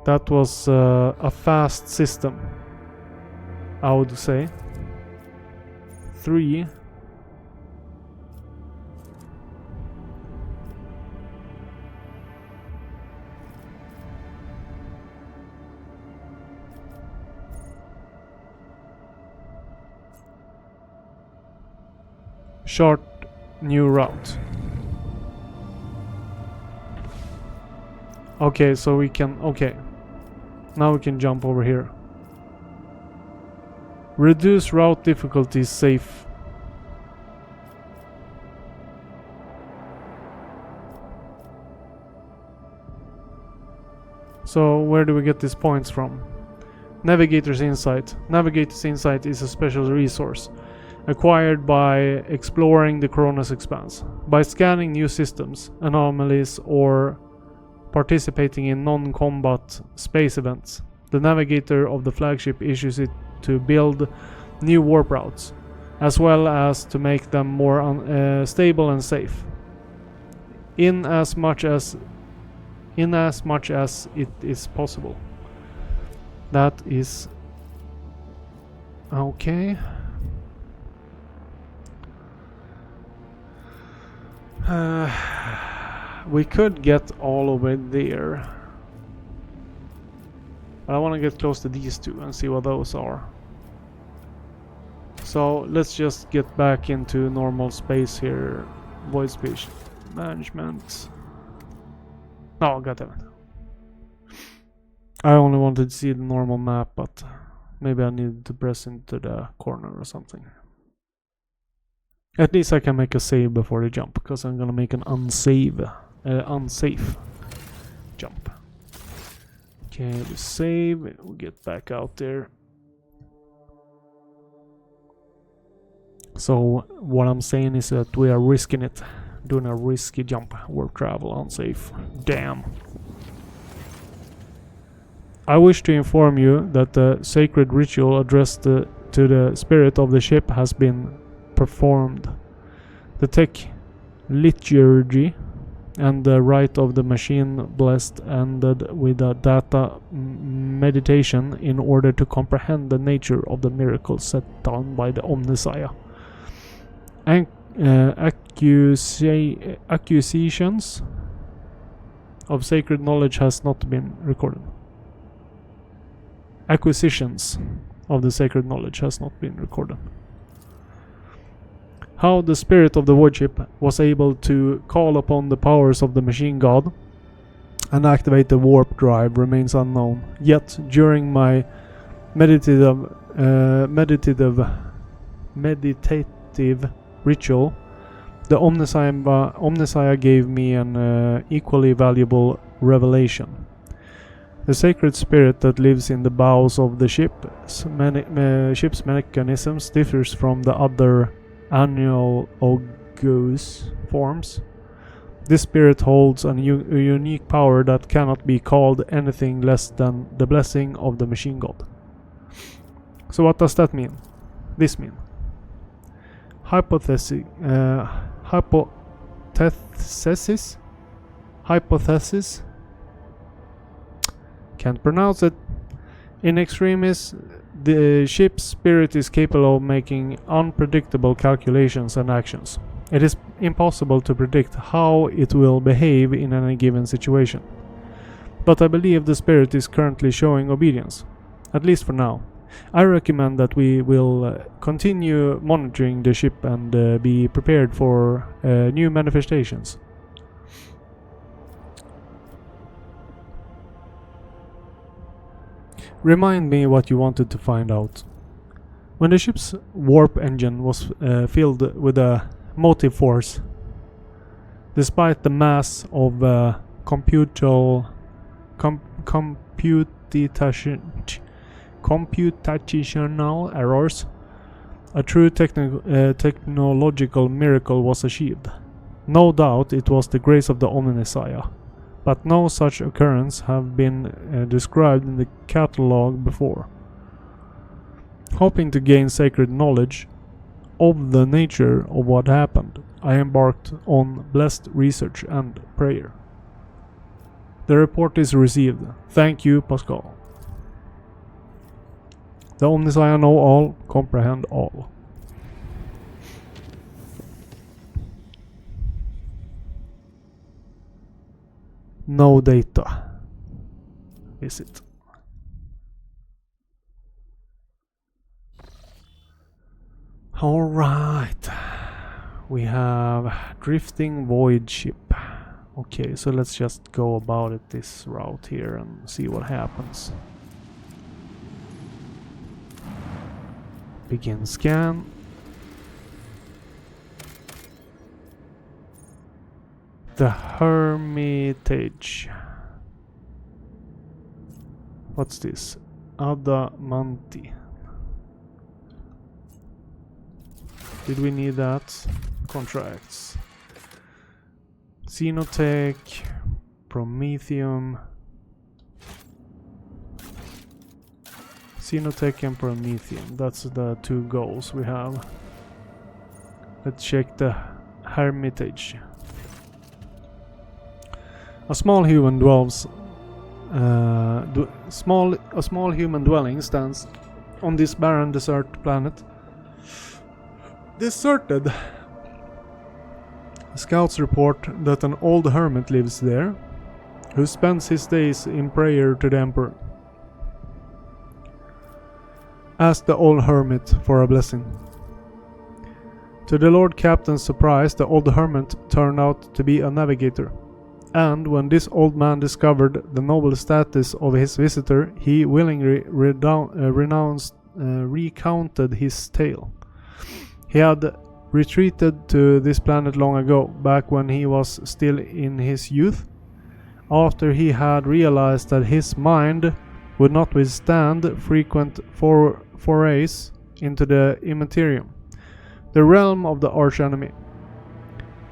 That was a fast system, I would say. 3. Short new route. Okay, so we can... Okay. Now we can jump over here. Reduce route difficulty safe. So where do we get these points from? Navigator's Insight. Navigator's Insight is a special resource acquired by exploring the Corona's expanse. By scanning new systems, anomalies, or participating in non-combat space events, the navigator of the flagship issues it to build new warp routes, as well as to make them more stable and safe, in as much as it is possible. That is okay. We could get all over there. But I want to get close to these two and see what those are. So let's just get back into normal space here. Void space management. Oh, goddammit. I only wanted to see the normal map, but maybe I needed to press into the corner or something. At least I can make a save before the jump, because I'm gonna make an unsafe jump. Okay, we save, we'll get back out there. So what I'm saying is that we are risking it, doing a risky jump, warp travel, unsafe. Damn. I wish to inform you that the sacred ritual addressed to the spirit of the ship has been performed. The tech liturgy and the rite of the machine blessed ended with a data meditation in order to comprehend the nature of the miracle set down by the Omnissiah. Accusations of sacred knowledge has not been recorded. Acquisitions of the sacred knowledge has not been recorded. How the spirit of the void ship was able to call upon the powers of the machine god and activate the warp drive remains unknown. Yet during my meditative ritual, the Omnissiah gave me an equally valuable revelation. The sacred spirit that lives in the bowels of the ship's mechanisms differs from the other analogous forms. This spirit holds a unique power that cannot be called anything less than the blessing of the machine god. So what does that mean? This mean? Hypothesis. Can't pronounce it. In extremis, the ship's spirit is capable of making unpredictable calculations and actions. It is impossible to predict how it will behave in any given situation. But I believe the spirit is currently showing obedience, at least for now. I recommend that we will continue monitoring the ship and be prepared for new manifestations. Remind me what you wanted to find out. When the ship's warp engine was filled with a motive force, despite the mass of computational errors, a true technological miracle was achieved. No doubt it was the grace of the Omnissiah, but no such occurrence have been described in the catalogue before. Hoping to gain sacred knowledge of the nature of what happened, I embarked on blessed research and prayer. The report is received. Thank you, Pascal. The Omniscience know all, comprehend all. No data. Visit. Alright. We have drifting void ship. Okay, so let's just go about it this route here and see what happens. Begin scan. The Hermitage. What's this? Adamanti. Did we need that? Contracts. Xenotech. Promethium. Xenotech and Promethium. That's the two goals we have. Let's check the Hermitage. A small human dwells. A small human dwelling stands on this barren desert planet. Deserted. Scouts report that an old hermit lives there, who spends his days in prayer to the Emperor. Ask the old hermit for a blessing. To the Lord Captain's surprise, the old hermit turned out to be a navigator. And when this old man discovered the noble status of his visitor, he willingly recounted his tale. He had retreated to this planet long ago, back when he was still in his youth, after he had realized that his mind would not withstand frequent forays into the immaterium, the realm of the archenemy.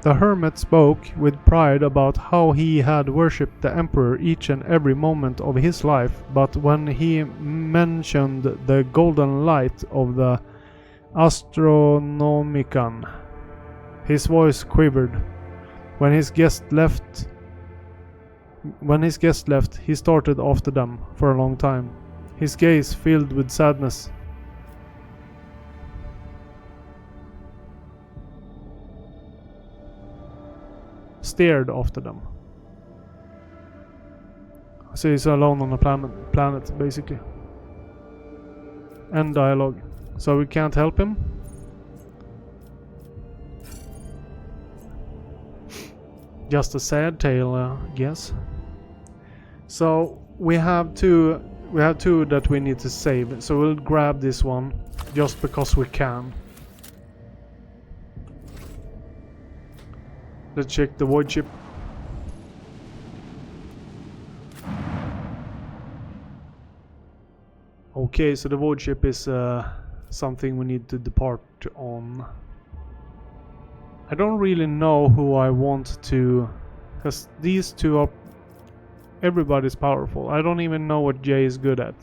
The hermit spoke with pride about how he had worshipped the Emperor each and every moment of his life, but when he mentioned the golden light of the Astronomicon, his voice quivered. When his guest left, he started after them for a long time, his gaze filled with sadness. Stared after them. So he's alone on a planet, basically. End dialogue. So we can't help him. Just a sad tale, I guess. So we have two that we need to save. So we'll grab this one just because we can. Let's check the void ship. Okay, so the void ship is something we need to depart on. I don't really know who I want to, because these two are, everybody's powerful. I don't even know what Jay is good at.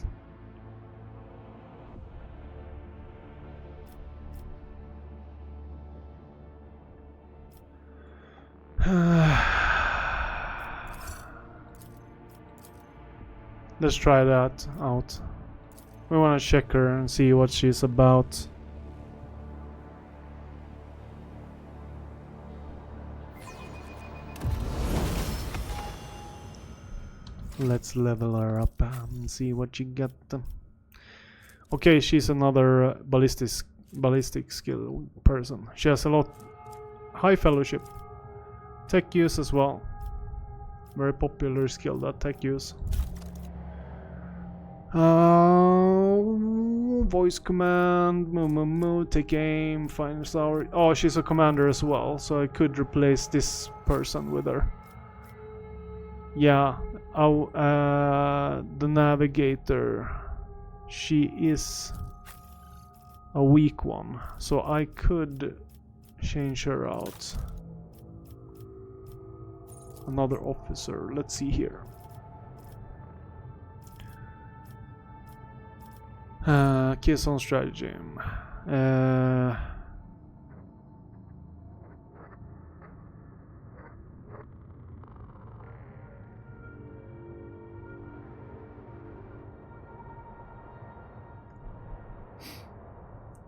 Let's try that out. We want to check her and see what she's about. Let's level her up and see what you get. Okay, she's another ballistic skill person. She has a lot high fellowship. Tech use as well. Very popular skill, that tech use. Voice command, move, take aim, find flower. Oh, she's a commander as well, so I could replace this person with her. Yeah, the navigator. She is a weak one, so I could change her out. Another officer. Let's see here. Kiss on strategy.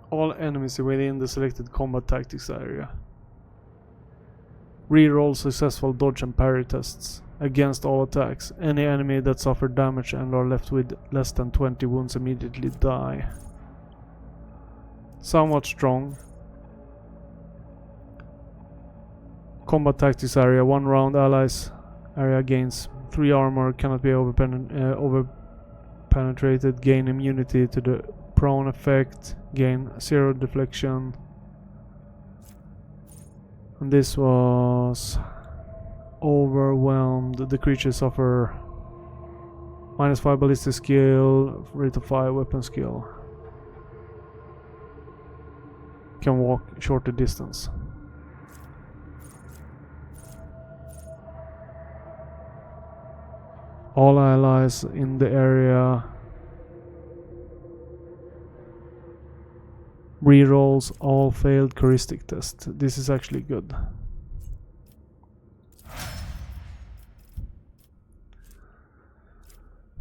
all enemies within the selected combat tactics area. Reroll successful dodge and parry tests against all attacks. Any enemy that suffered damage and are left with less than 20 wounds immediately die. Somewhat strong. Combat tactics area. 1 round allies area gains 3 armor. Cannot be over penetrated. Gain immunity to the prone effect. Gain 0 deflection. And this was overwhelmed. The creatures suffer -5 ballistic skill, rate of fire, weapon skill. Can walk shorter distance. All allies in the area rerolls all failed heuristic tests. This is actually good.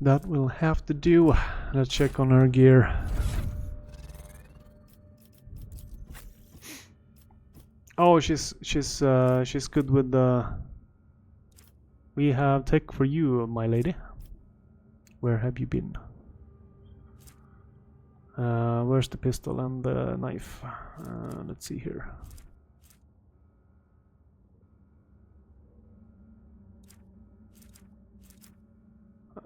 That will have to do. Let's check on her gear. Oh, she's good with the. We have tech for you, my lady. Where have you been? Where's the pistol and the knife? Let's see here.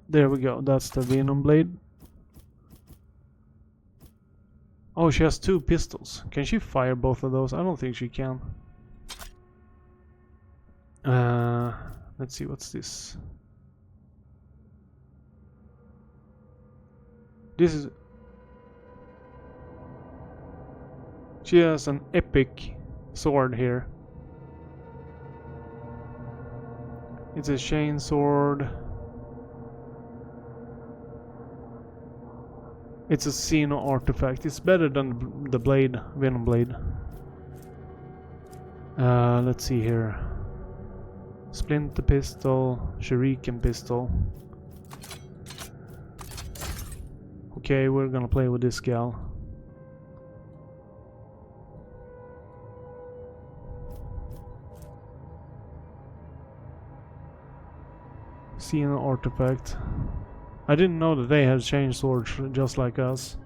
There we go. That's the Venom blade. Oh, she has 2 pistols. Can she fire both of those? I don't think she can. Let's see, what's this? This is... She has an epic sword here. It's a chain sword. It's a Xeno artifact. It's better than the blade, Venom blade. Let's see here. Splinter pistol, Shuriken pistol. Okay, we're gonna play with this gal. Xeno artifact. I didn't know that they had chain swords just like us.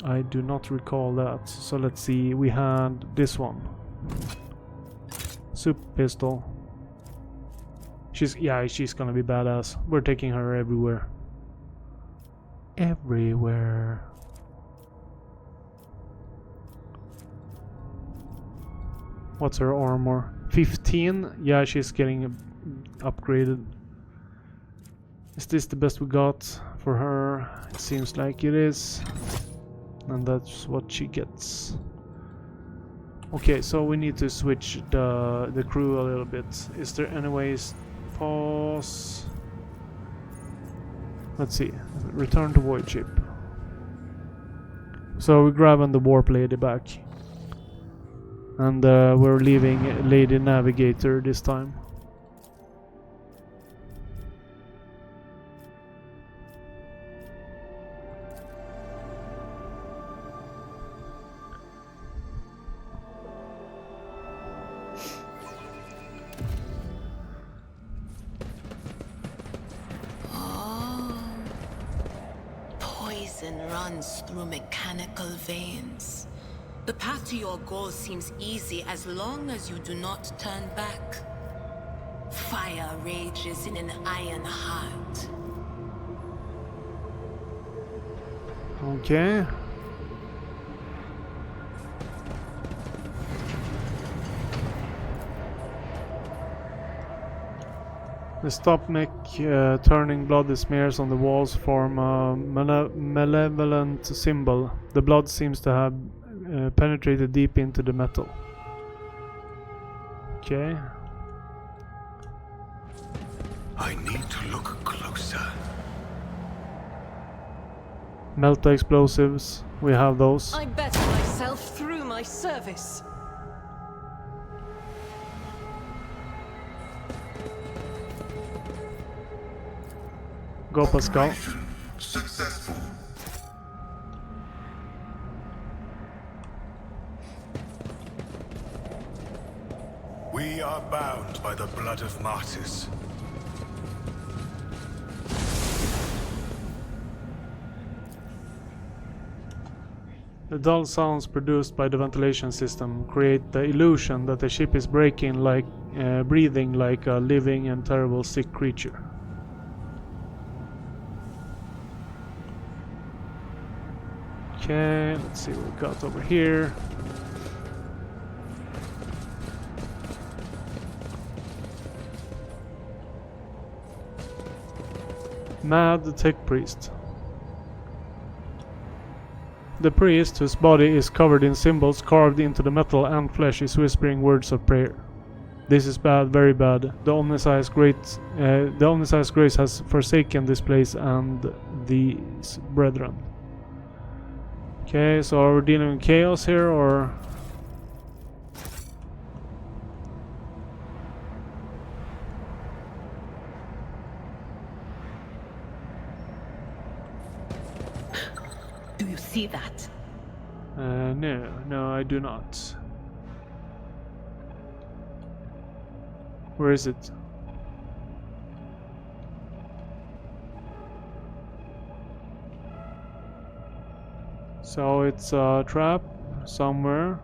I do not recall that. So let's see. We had this one. Super pistol. She's gonna be badass. We're taking her everywhere. Everywhere. What's her armor? 15? Yeah, she's getting upgraded. Is this the best we got for her? It seems like it is. And that's what she gets. Okay, so we need to switch the crew a little bit. Is there any ways? Pause. Let's see. Return to void ship. So we're grabbing the warp lady back. And we're leaving Lady Navigator this time. Runs through mechanical veins. The path to your goal seems easy as long as you do not turn back. Fire rages in an iron heart. Okay. The stop mech turning bloody smears on the walls form a malevolent symbol. The blood seems to have penetrated deep into the metal. Okay. I need to look closer. Melta explosives. We have those. I better myself through my service. Go Pascal. Successful. by the blood of martyrs. The dull sounds produced by the ventilation system create the illusion that the ship is breathing like a living and terrible sick creature. Okay, let's see what we got over here. Mad Tech Priest. The priest, whose body is covered in symbols carved into the metal and flesh, is whispering words of prayer. This is bad, very bad. The Omniscience Grace has forsaken this place and these brethren. Okay, so are we dealing with chaos here, or...? Do you see that? No, I do not. Where is it? So it's a trap somewhere.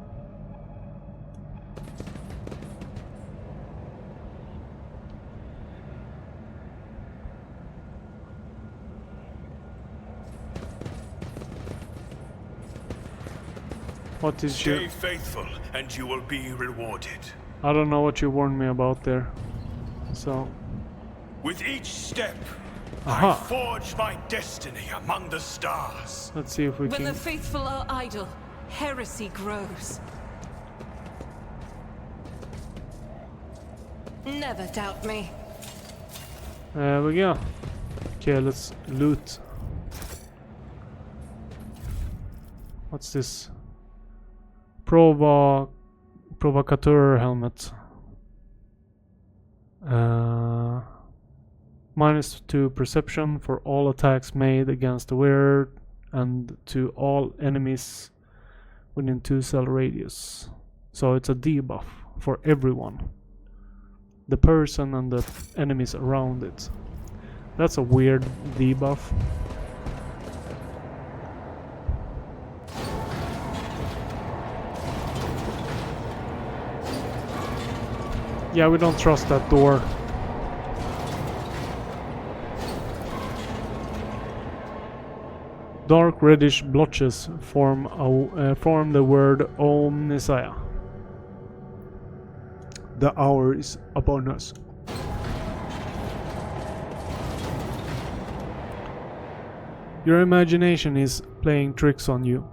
What is Stay your... faithful, and you will be rewarded. I don't know what you warned me about there. So... With each step, Aha. I forge my destiny among the stars. Let's see if we When can... the faithful are idle, heresy grows. Never doubt me. There we go. Okay, let's loot. What's this? Provocateur helmet. -2 perception for all attacks made against the wearer and to all enemies within 2 cell radius. So it's a debuff for everyone. The person and the enemies around it. That's a weird debuff. Yeah, we don't trust that door. Dark reddish blotches form the word Omniscia. The hour is upon us. Your imagination is playing tricks on you,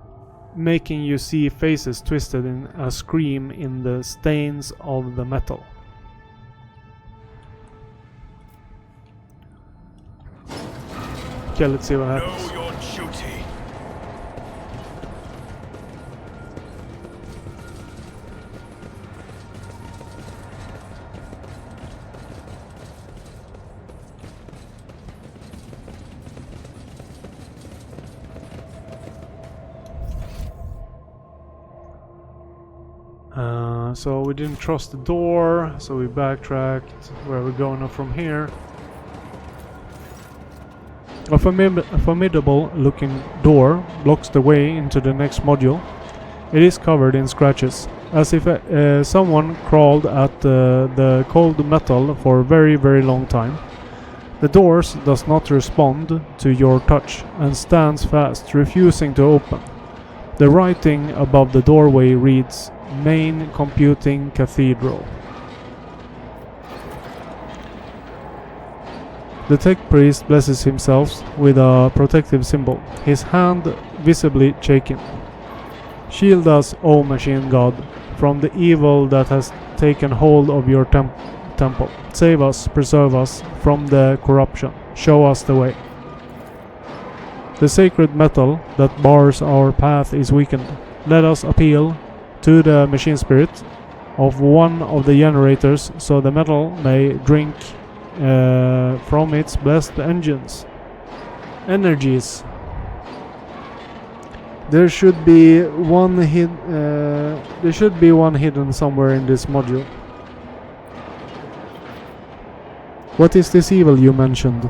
making you see faces twisted in a scream in the stains of the metal. Okay, let's see what happens. Know your duty. So we didn't trust the door, so we backtracked. Where are we going up from here? A formidable looking door blocks the way into the next module. It is covered in scratches, as if someone crawled at the cold metal for a very, very long time. The doors does not respond to your touch and stands fast, refusing to open. The writing above the doorway reads, "Main Computing Cathedral." The tech priest blesses himself with a protective symbol, his hand visibly shaking. Shield us, O machine god, from the evil that has taken hold of your temple. Save us, preserve us from the corruption. Show us the way. The sacred metal that bars our path is weakened. Let us appeal to the machine spirit of one of the generators so the metal may drink from its blessed engines. Energies. There should be one hidden somewhere in this module. What is this evil you mentioned?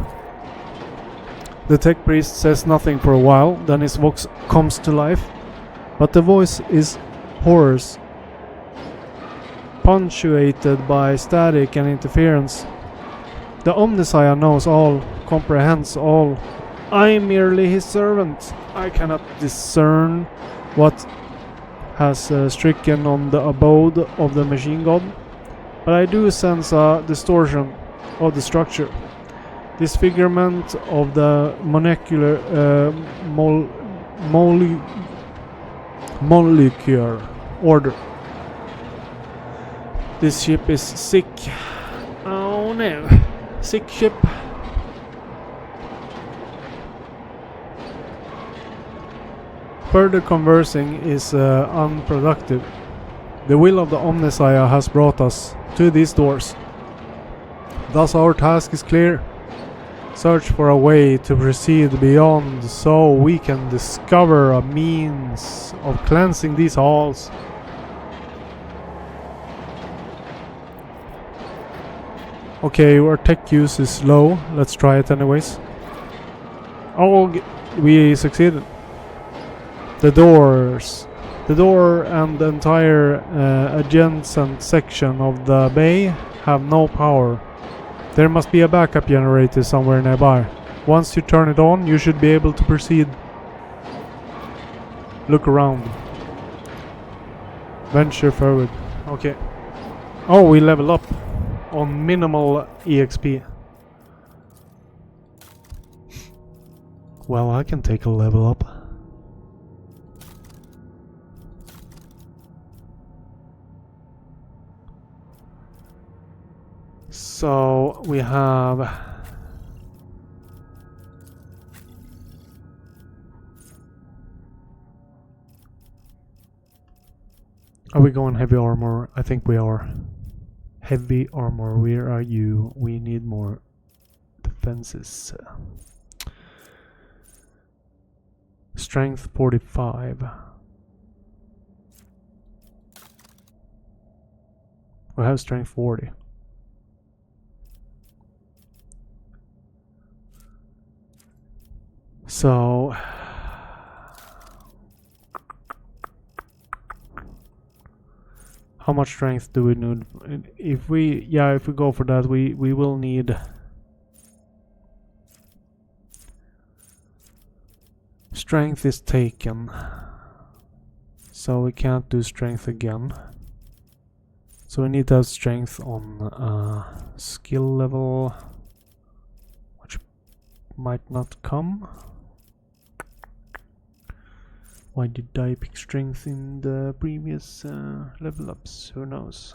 The tech priest says nothing for a while, then his voice comes to life. But the voice is hoarse, punctuated by static and interference. The Omnissiah knows all, comprehends all. I am merely his servant. I cannot discern what has stricken on the abode of the machine god, but I do sense a distortion of the structure. Disfigurement of the molecular molecular order. This ship is sick. Oh no. Sick ship. Further conversing is unproductive. The will of the Omnissiah has brought us to these doors. Thus our task is clear. Search for a way to proceed beyond so we can discover a means of cleansing these halls. Okay, our tech use is low. Let's try it anyways. Oh, we succeeded. The door and the entire adjacent section of the bay have no power. There must be a backup generator somewhere nearby. Once you turn it on, you should be able to proceed. Look around. Venture forward. Okay. Oh, we level up on minimal EXP. Well, I can take a level up. So we have are we going heavy armor? I think we are. Heavy armor, where are you? We need more defenses. Strength 45. We have strength 40. So how much strength do we need? If we go for that, we will need strength is taken, so we can't do strength again. So we need to have strength on skill level, which might not come. Why did I pick strength in the previous level ups? Who knows?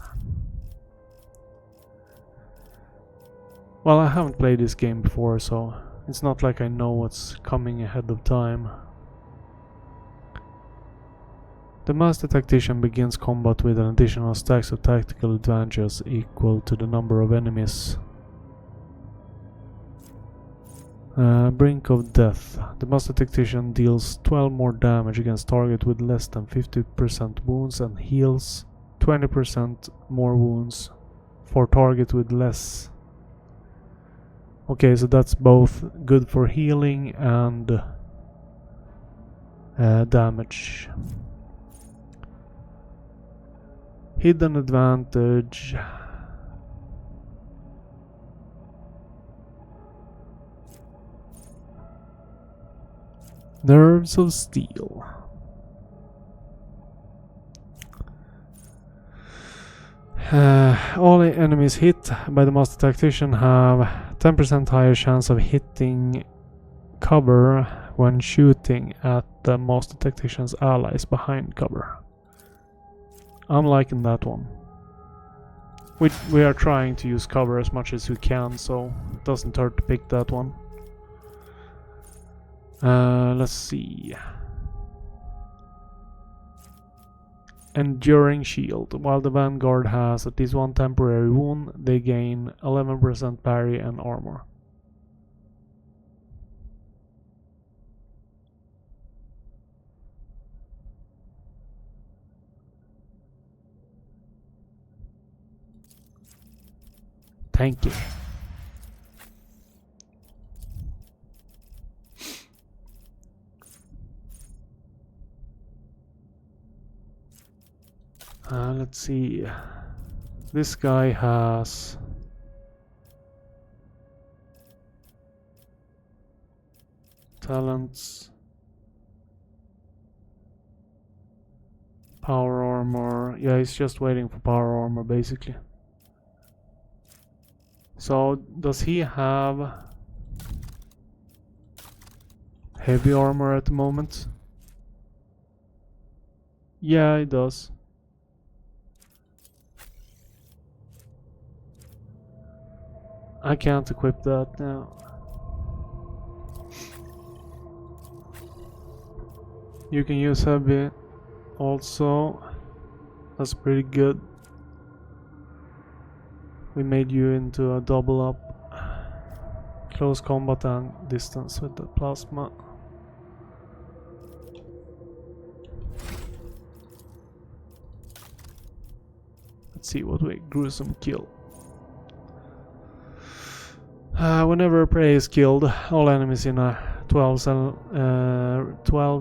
Well, I haven't played this game before, so it's not like I know what's coming ahead of time. The Master Tactician begins combat with an additional stacks of tactical advantages equal to the number of enemies. Brink of Death. The Master Tactician deals 12 more damage against target with less than 50% wounds and heals 20% more wounds for target with less. Okay, so that's both good for healing and damage. Hidden advantage. Nerves of Steel. All enemies hit by the Master Tactician have 10% higher chance of hitting cover when shooting at the Master Tactician's allies behind cover. I'm liking that one. We are trying to use cover as much as we can, so it doesn't hurt to pick that one. Let's see. Enduring Shield. While the Vanguard has at least one temporary wound, they gain 11% parry and armor. Tanky. Let's see. This guy has talents, power armor. Yeah, he's just waiting for power armor basically. So does he have heavy armor at the moment? Yeah, he does. I can't equip that now. You can use heavy also. That's pretty good. We made you into a double up. Close combat and distance with the plasma. Let's see what we gruesome kill. Whenever a prey is killed, all enemies in a 12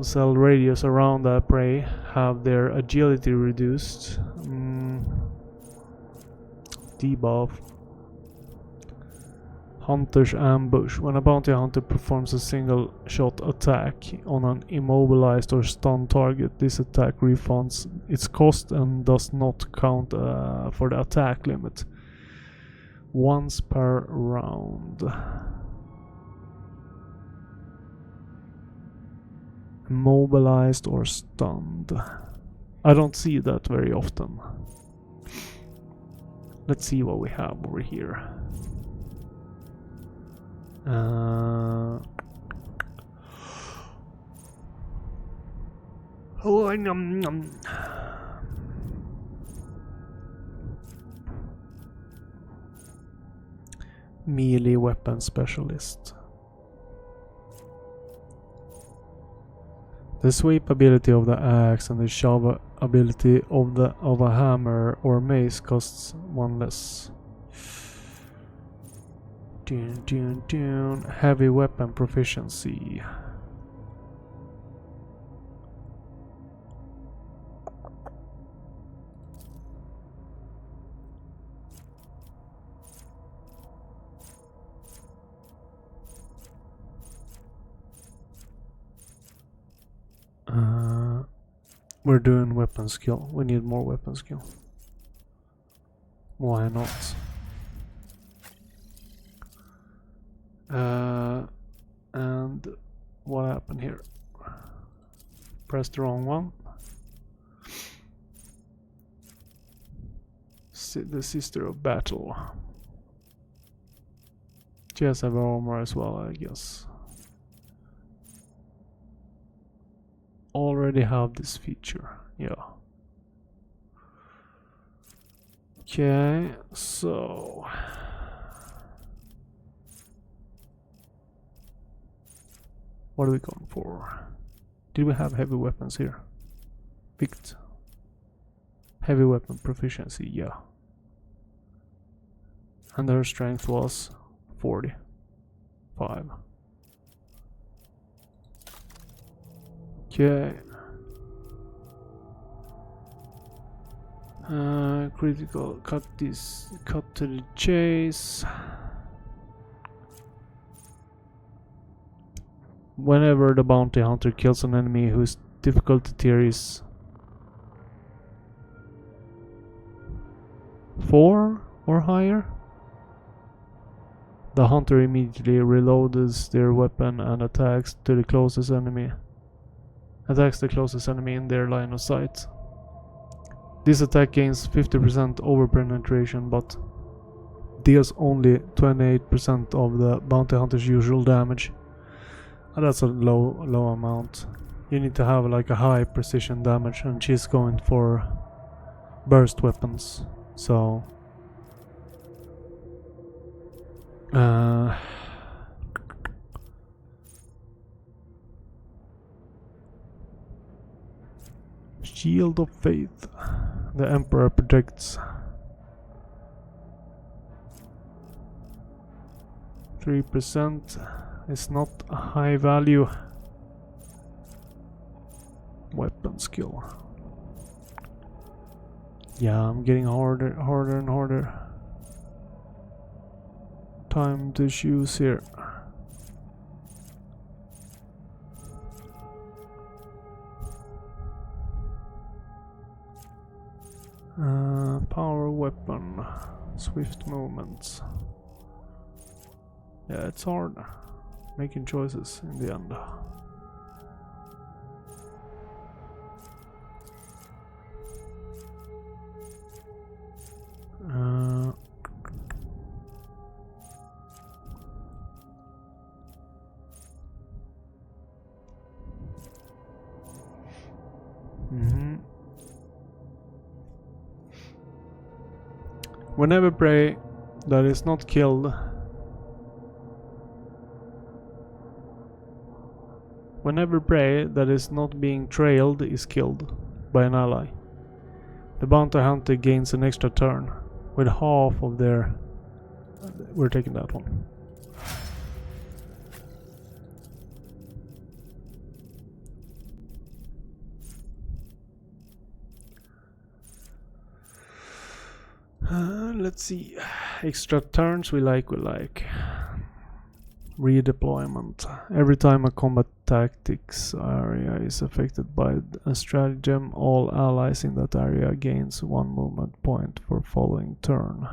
cell radius around that prey have their agility reduced. Debuff. Hunter's ambush. When a bounty hunter performs a single shot attack on an immobilized or stunned target, this attack refunds its cost and does not count for the attack limit. Once per round. Immobilized or stunned. I don't see that very often. Let's see what we have over here. Oh, melee weapon specialist. The sweep ability of the axe and the shove ability of a hammer or mace costs one less. Heavy weapon proficiency. We're doing weapon skill. We need more weapon skill. Why not? And what happened here? Pressed the wrong one. The Sister of Battle. She has heavy armor as well, I guess. Already have this feature, yeah. Okay, so what are we going for? Did we have heavy weapons here? Picked heavy weapon proficiency, yeah. And her strength was 45. Okay. Critical cut to the chase. Whenever the bounty hunter kills an enemy whose difficulty tier is 4 or higher, the hunter immediately reloads their weapon and attacks the closest enemy in their line of sight. This attack gains 50% over penetration but deals only 28% of the bounty hunter's usual damage. And that's a low amount. You need to have like a high precision damage, and she's going for burst weapons. So Shield of Faith. The Emperor predicts 3% is not a high value weapon skill. Yeah, I'm getting harder and harder. Time to choose here. Power weapon, swift movements. Yeah, it's hard making choices in the end. Whenever prey that is not killed Whenever prey that is not being trailed is killed by an ally, the bounty hunter gains an extra turn with half of their... We're taking that one. Let's see. Extra turns we like. Redeployment. Every time a combat tactics area is affected by a stratagem, all allies in that area gains 1 movement point for following turn.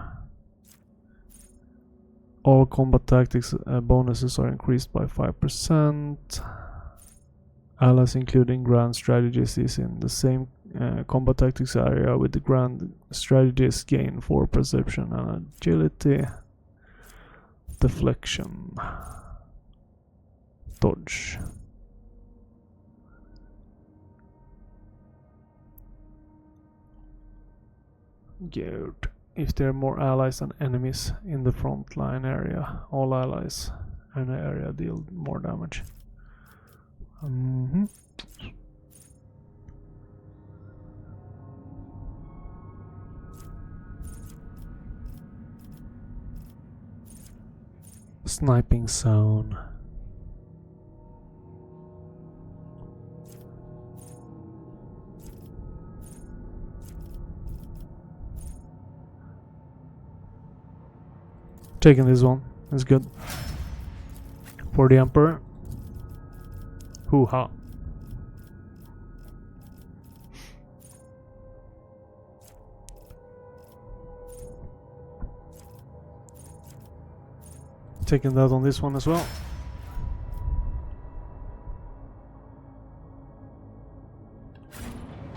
All combat tactics bonuses are increased by 5%. Allies including grand strategies is in the same combat tactics area with the grand strategies gain 4 perception and agility. Deflection. Dodge. Good. If there are more allies than enemies in the front line area, all allies in the area deal more damage. Sniping zone. Taking this one is good for the Emperor. Hoo-ha. Taking that on this one as well.